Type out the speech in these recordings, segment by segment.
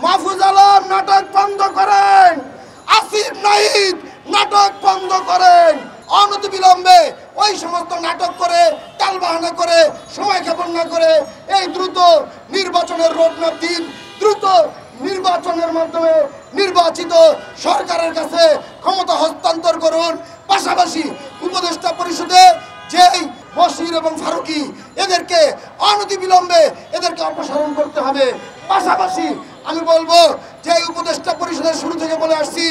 মাহফুজ আলম নাটক বন্ধ করেন, আসিফ নাহিদ নাটক বন্ধ করেন। অনতিবিলম্বে ওই সমস্ত নাটক করে টালবাহানা করে সময় ক্ষেপণ না করে এই দ্রুত নির্বাচনের রোডম্যাপ দিন। দ্রুত নির্বাচনের মাধ্যমে নির্বাচিত সরকারের কাছে ক্ষমতা হস্তান্তর করুন। পাশাপাশি উপদেষ্টা পরিষদে যেই বশির এবং ফারুকি এদেরকে অনতিবিলম্বে এদেরকে অপসারণ করতে হবে। পাশাপাশি আমি বলবো যে এই উপদেষ্টা পরিষদের শুরু থেকে বলে আসছি,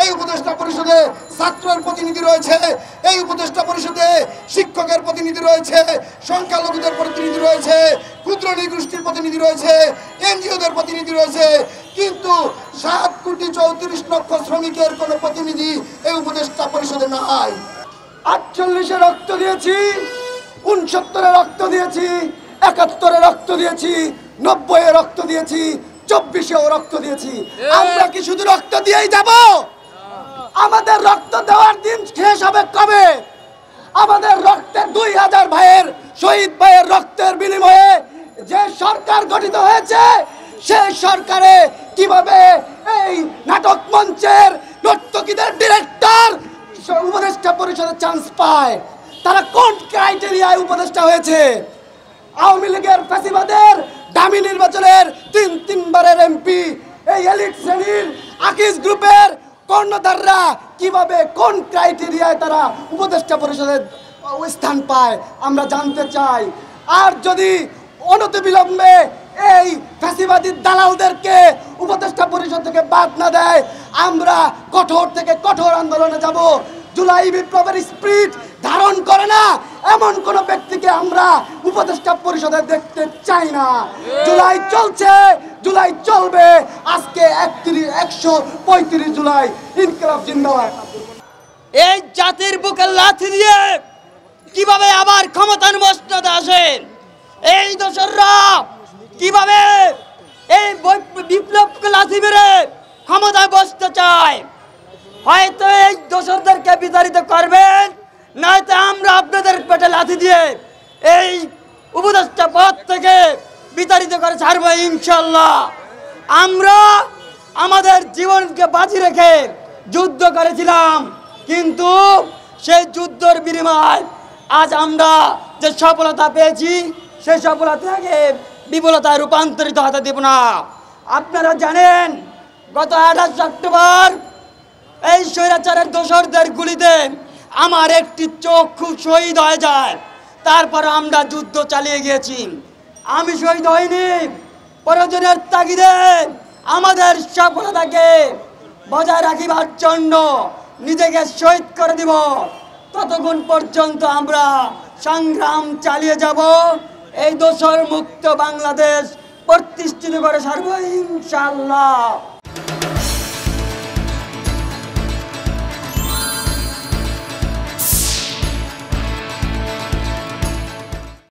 এই উপদেষ্টা পরিষদে ছাত্রের প্রতিনিধি রয়েছে, এই উপদেষ্টা পরিষদে শিক্ষকের প্রতিনিধি রয়েছে, সংখ্যালঘুদের প্রতিনিধি রয়েছে, ক্ষুদ্র নৃগোষ্ঠীর প্রতিনিধি রয়েছে, এনজিওদের প্রতিনিধি রয়েছে, কিন্তু 7,34,00,000 শ্রমিকের কোনো প্রতিনিধি এই উপদেষ্টা পরিষদে নাই। 48-এ রক্ত দিয়েছি, 69-এ রক্ত দিয়েছি, 71-এ রক্ত দিয়েছি, 90-এ রক্ত দিয়েছি, 24-এও রক্ত দিয়েছি। আমরা কি শুধু রক্ত দিয়েই যাব? আমাদের রক্ত দেওয়ার দিন শেষ হবে কবে? আমাদের রক্তের 2000 ভাইয়ের, শহীদ ভাইয়ের রক্তের বিনিময়ে যে সরকার গঠিত হয়েছে, সেই সরকারে কিভাবে এই নাটক মঞ্চের নর্তকীদের ডিরেক্টর উপদেষ্টা পরিষদে চান্স পায়? তারা কোন ক্রাইটেরিয়ায় উপদেষ্টা হয়েছে? আওয়ামী লীগের ফ্যাসিবাদের দামি নির্বাচনের তিনবারের এমপি, এই এলিট শ্রেণীর আকিজ গ্রুপের কর্ণধাররা কিভাবে কোন ক্রাইটেরিয়ায় তারা উপদেষ্টা পরিষদের স্থান পায় আমরা জানতে চাই। আর যদি অনতিবিলম্বে এই ফ্যাসিবাদী দালালদেরকে উপদেষ্টা পরিষদ থেকে বাদ না দেয়, আমরা কঠোর থেকে কঠোর আন্দোলনে যাব। জুলাই বিপ্লবের স্পিরিট ধারণ করে না এমন কোন ব্যক্তিকে আমরা উপদেষ্টা পরিষদে দেখতে চাই না। জুলাই চলছে, জুলাই চলবে। আজকে 135 জুলাই, ইনকিলাব জিন্দাবাদ। এই জাতির বুকে লাথি দিয়ে কিভাবে আবার ক্ষমতার মসনদে আসেন এই দোসররা, কিভাবে এই বিপ্লবকে লাথি মেরে ক্ষমতায় বসতে চায়। হয়তো এই দোসরদেরকে বিতাড়িত করবেন, নয়তো আমরা আপনাদের পেটে লাথি দিয়ে এই উপদেষ্টা পদ থেকে বিতাড়িত করে ছাড়বো ইনশাল্লাহ। আমরা আমাদের জীবনকে বাজি রেখে যুদ্ধ করেছিলাম, কিন্তু সেই যুদ্ধের বিনিময় আজ আমরা যে সফলতা পেয়েছি, সেই সফলতাকে বিফলতায় রূপান্তরিত হতে দেব না। আপনারা জানেন গত 28 অক্টোবর এই স্বৈরাচারের দোসরদের গুলিতে আমার একটি চক্ষু শহীদ হয়ে যায়। তারপর আমরা যুদ্ধ চালিয়ে গিয়েছি। আমি শহীদ হইনি, প্রয়োজনের তাগিদে আমাদের সফলতাকে বজায় রাখিবার জন্য নিজেকে শহীদ করে দিব। ততক্ষণ পর্যন্ত আমরা সংগ্রাম চালিয়ে যাব, এই দোসর মুক্ত বাংলাদেশ প্রতিষ্ঠিত করে ছাড়ব ইনশাআল্লাহ।